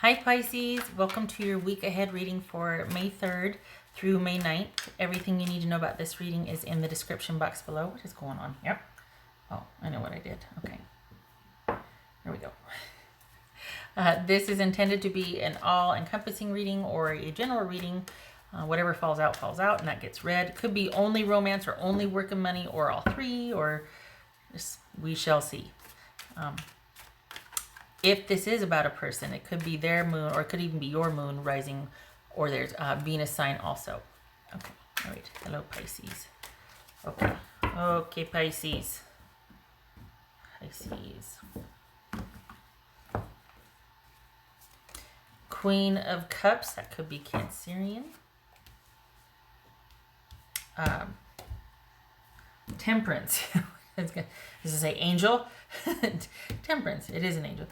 Hi Pisces, welcome to your week ahead reading for May 3rd through May 9th. Everything you need to know about this reading is in the description box below. What is going on? Yep. Oh, I know what I did. Okay. There we go. This is intended to be an all-encompassing reading or a general reading. Whatever falls out, and that gets read. It could be only romance or only work and money or all three, or just, we shall see. If this is about a person, it could be their moon, or it could even be your moon rising, or there's Venus sign also. Okay, all right. Hello, Pisces. Okay, Pisces. Queen of Cups, that could be Cancerian. Temperance. Does it say angel? Temperance, it is an angel.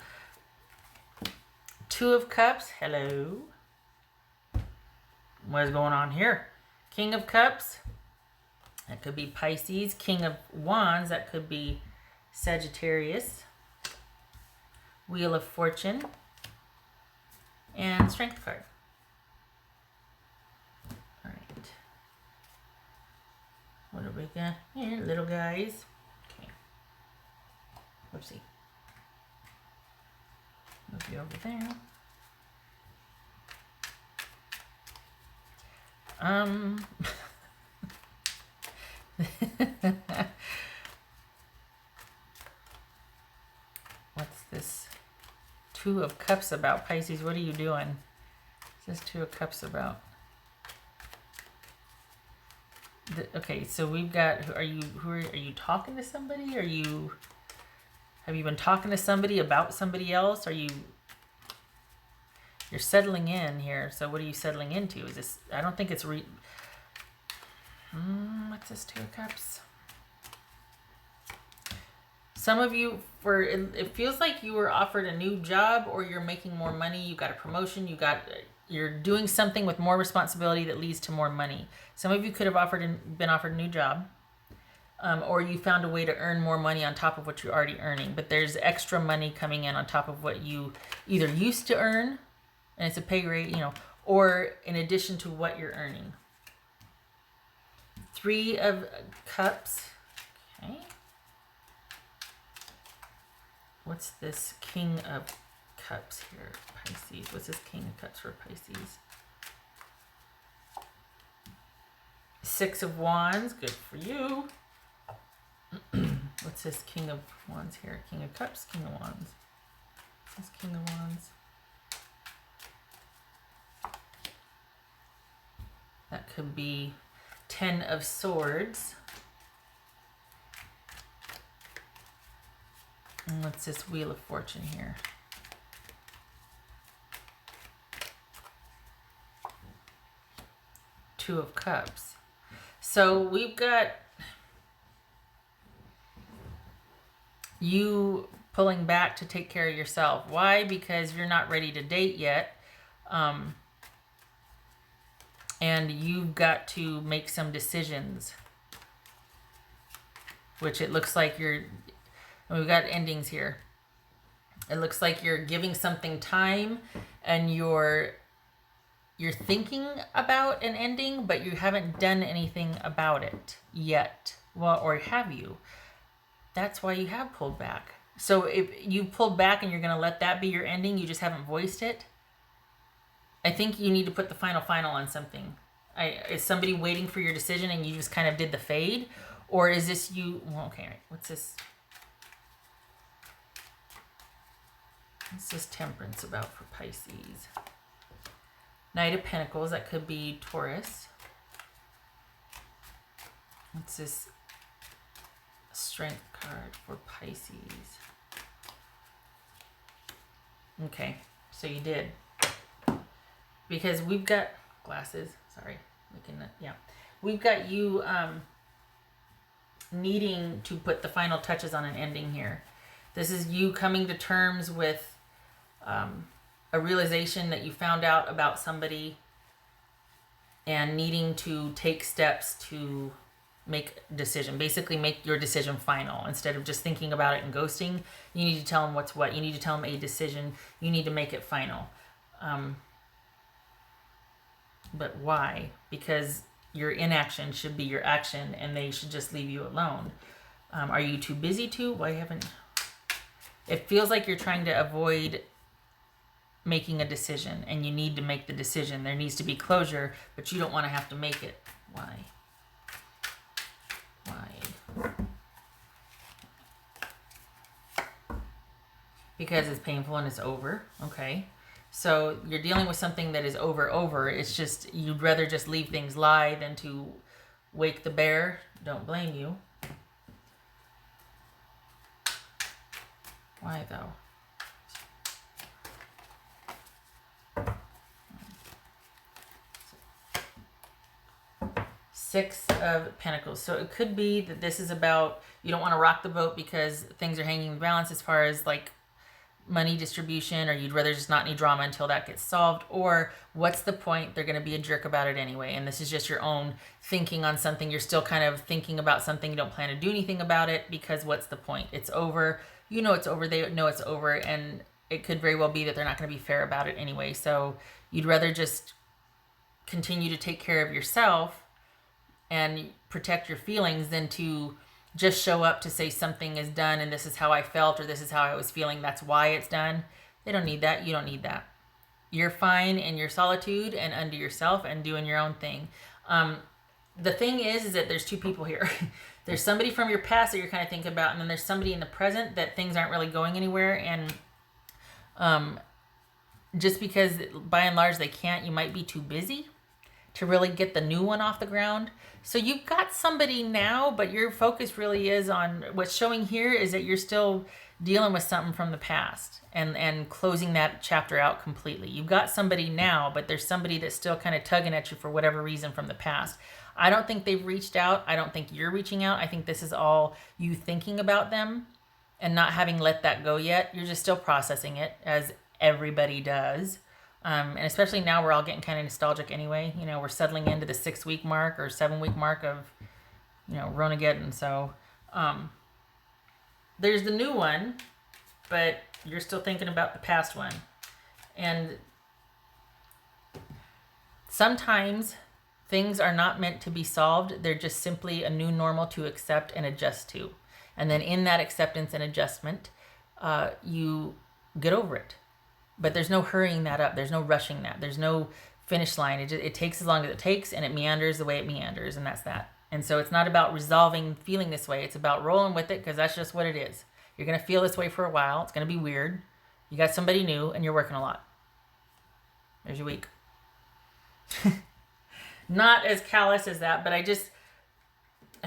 Two of Cups, hello. What is going on here? King of Cups, that could be Pisces. King of Wands, that could be Sagittarius. Wheel of Fortune. And Strength card. All right. What do we got here, little guys? Okay. Whoopsie. Move you over there. What's this Two of Cups about, Pisces? What are you doing? What's this Two of Cups about? Okay, so we've got, are you talking to somebody? Have you been talking to somebody about somebody else? You're settling in here. So what are you settling into? Is this, I don't think it's what's this Two of Cups? Some of you, it feels like you were offered a new job, or you're making more money. You got a promotion. You're doing something with more responsibility that leads to more money. Some of you could have been offered a new job, or you found a way to earn more money on top of what you're already earning. But there's extra money coming in on top of what you either used to earn, and it's a pay rate, or in addition to what you're earning. Three of Cups. Okay. What's this King of Cups here, Pisces? What's this King of Cups for Pisces? Six of Wands, good for you. What's this King of Wands here? King of Cups, King of Wands. What's this King of Wands? That could be Ten of Swords. And what's this Wheel of Fortune here? Two of Cups. So we've got you pulling back to take care of yourself. Why? Because you're not ready to date yet. And you've got to make some decisions. Which it looks like we've got endings here. It looks like you're giving something time, and you're thinking about an ending, but you haven't done anything about it yet. Well, or have you? That's why you have pulled back. So if you pulled back and you're going to let that be your ending, you just haven't voiced it. I think you need to put the final on something. Is somebody waiting for your decision and you just kind of did the fade? Or is this you? Well, okay, right. What's this? What's this Temperance about for Pisces? Knight of Pentacles, that could be Taurus. What's this Strength card for Pisces? Okay, so you did. Because we've got glasses, sorry, looking at, yeah. We've got you needing to put the final touches on an ending here. This is you coming to terms with a realization that you found out about somebody and needing to take steps to make a decision. Basically make your decision final. Instead of just thinking about it and ghosting, you need to tell them what's what. You need to tell them a decision. You need to make it final. But why? Because your inaction should be your action, and they should just leave you alone. Are you too busy to? Why haven't... It feels like you're trying to avoid making a decision, and you need to make the decision. There needs to be closure, but you don't want to have to make it. Why? Because it's painful and it's over. Okay. So you're dealing with something that is over. It's just, you'd rather just leave things lie than to wake the bear. Don't blame you. Why though? Six of Pentacles. So it could be that this is about, you don't want to rock the boat because things are hanging in the balance as far as like money distribution, or you'd rather just not any drama until that gets solved, or what's the point? They're going to be a jerk about it anyway, and this is just your own thinking on something. You're still kind of thinking about something. You don't plan to do anything about it because what's the point? It's over. You know it's over. They know it's over, and it could very well be that they're not going to be fair about it anyway. So you'd rather just continue to take care of yourself and protect your feelings than to just show up to say something is done and this is how I felt, or this is how I was feeling, that's why it's done. They don't need that. You don't need that. You're fine in your solitude and unto yourself and doing your own thing. The thing is that there's two people here. There's somebody from your past that you're kind of thinking about, and then there's somebody in the present that things aren't really going anywhere, and just because by and large they can't, you might be too busy to really get the new one off the ground. So you've got somebody now, but your focus really is on what's showing here is that you're still dealing with something from the past and closing that chapter out completely. You've got somebody now, but there's somebody that's still kind of tugging at you for whatever reason from the past. I don't think they've reached out. I don't think you're reaching out. I think this is all you thinking about them and not having let that go yet. You're just still processing it, as everybody does. And especially now we're all getting kind of nostalgic anyway. You know, we're settling into the 6-week mark or 7-week mark of, you know, Ronageddon. So there's the new one, but you're still thinking about the past one. And sometimes things are not meant to be solved. They're just simply a new normal to accept and adjust to. And then in that acceptance and adjustment, you get over it. But there's no hurrying that up. There's no rushing that. There's no finish line. It takes as long as it takes, and it meanders the way it meanders, and that's that. And so it's not about resolving feeling this way. It's about rolling with it, because that's just what it is. You're going to feel this way for a while. It's going to be weird. You got somebody new, and you're working a lot. There's your week. Not as callous as that, but I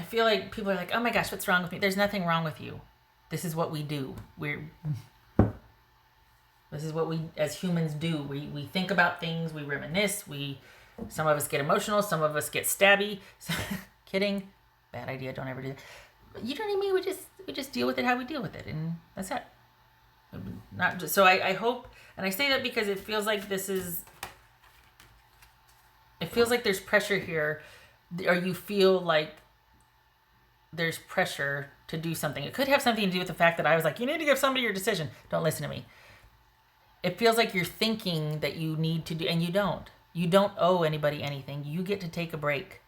feel like people are like, oh my gosh, what's wrong with me? There's nothing wrong with you. This is what we do. This is what we as humans do. We think about things, we reminisce, some of us get emotional, some of us get stabby. Kidding. Bad idea, don't ever do that. But you know what I mean? We just deal with it how we deal with it, and that's it. Not just, so I hope, and I say that because it feels like there's pressure here, or you feel like there's pressure to do something. It could have something to do with the fact that I was like, you need to give somebody your decision. Don't listen to me. It feels like you're thinking that you need to do, and you don't. You don't owe anybody anything. You get to take a break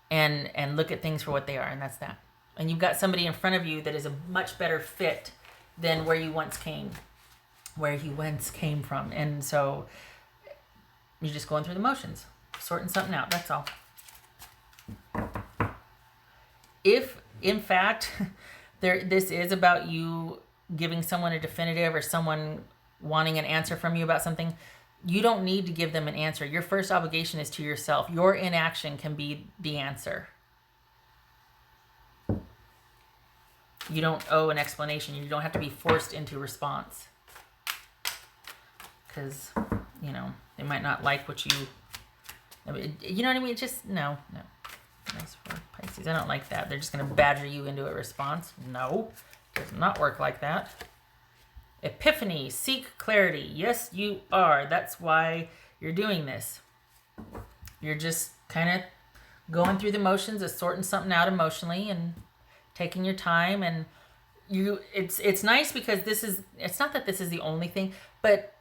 and look at things for what they are, and that's that. And you've got somebody in front of you that is a much better fit than where you once came from. And so you're just going through the motions, sorting something out. That's all. If, in fact, this is about you giving someone a definitive, or someone wanting an answer from you about something, you don't need to give them an answer. Your first obligation is to yourself. Your inaction can be the answer. You don't owe an explanation. You don't have to be forced into response. Because, you know, they might not like what you know what I mean? Just, no. Nice for Pisces. I don't like that. They're just going to badger you into a response. No, does not work like that. Epiphany, seek clarity. Yes, you are. That's why you're doing this. You're just kind of going through the motions of sorting something out emotionally and taking your time. And it's nice because it's not that this is the only thing, but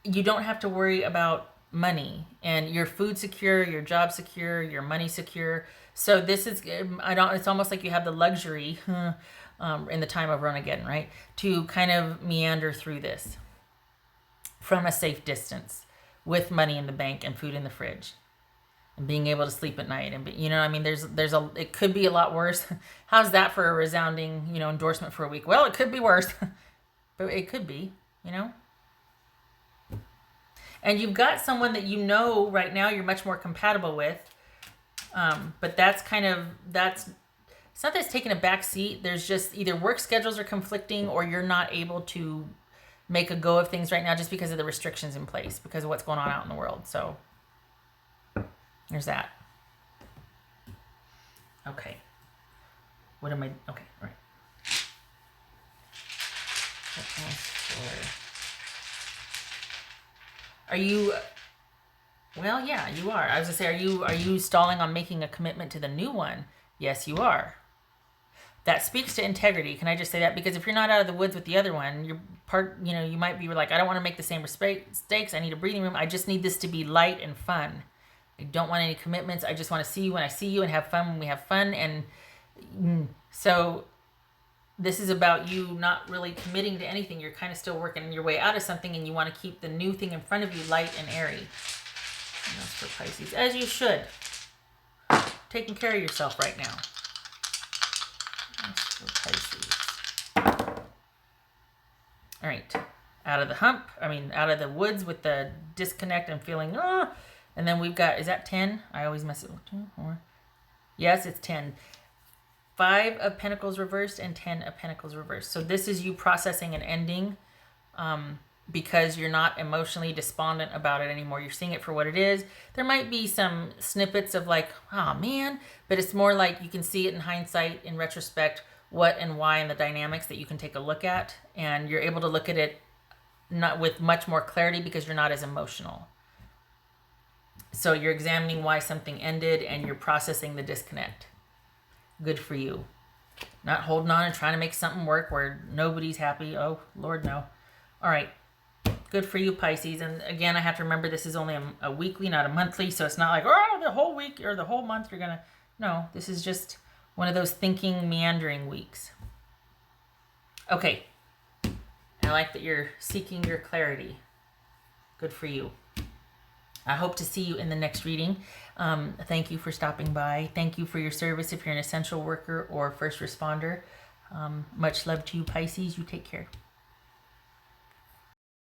you don't have to worry about money, and your food secure, your job secure, your money secure. So this is, it's almost like you have the luxury in the time of Ronageddon, right? To kind of meander through this from a safe distance with money in the bank and food in the fridge and being able to sleep at night. And, you know, I mean, it could be a lot worse. How's that for a resounding, endorsement for a week? Well, it could be worse, but it could be, And you've got someone that right now you're much more compatible with. But it's not that it's taking a back seat. There's just either work schedules are conflicting or you're not able to make a go of things right now just because of the restrictions in place, because of what's going on out in the world. So there's that. Okay. Okay, all right. Are you... Well, yeah, you are. I was gonna say, are you stalling on making a commitment to the new one? Yes, you are. That speaks to integrity. Can I just say that? Because if you're not out of the woods with the other one, you might be like, I don't want to make the same mistakes. I need a breathing room. I just need this to be light and fun. I don't want any commitments. I just want to see you when I see you and have fun when we have fun. And so this is about you not really committing to anything. You're kind of still working your way out of something, and you want to keep the new thing in front of you light and airy. And that's for Pisces, as you should. Taking care of yourself right now. That's for Pisces. All right. Out of the hump. Out of the woods with the disconnect and feeling, and then we've got, is that 10? I always mess it with 2, 4. Yes, it's 10. 5 of Pentacles reversed and 10 of Pentacles reversed. So this is you processing an ending. Because you're not emotionally despondent about it anymore. You're seeing it for what it is. There might be some snippets of like, oh man, but it's more like you can see it in hindsight, in retrospect, what and why and the dynamics that you can take a look at. And you're able to look at it not with much more clarity because you're not as emotional. So you're examining why something ended and you're processing the disconnect. Good for you. Not holding on and trying to make something work where nobody's happy. Oh, Lord, no. All right. Good for you, Pisces. And again, I have to remember this is only a weekly, not a monthly. So it's not like, the whole week or the whole month you're going to... No, this is just one of those thinking, meandering weeks. Okay. I like that you're seeking your clarity. Good for you. I hope to see you in the next reading. Thank you for stopping by. Thank you for your service if you're an essential worker or first responder. Much love to you, Pisces. You take care.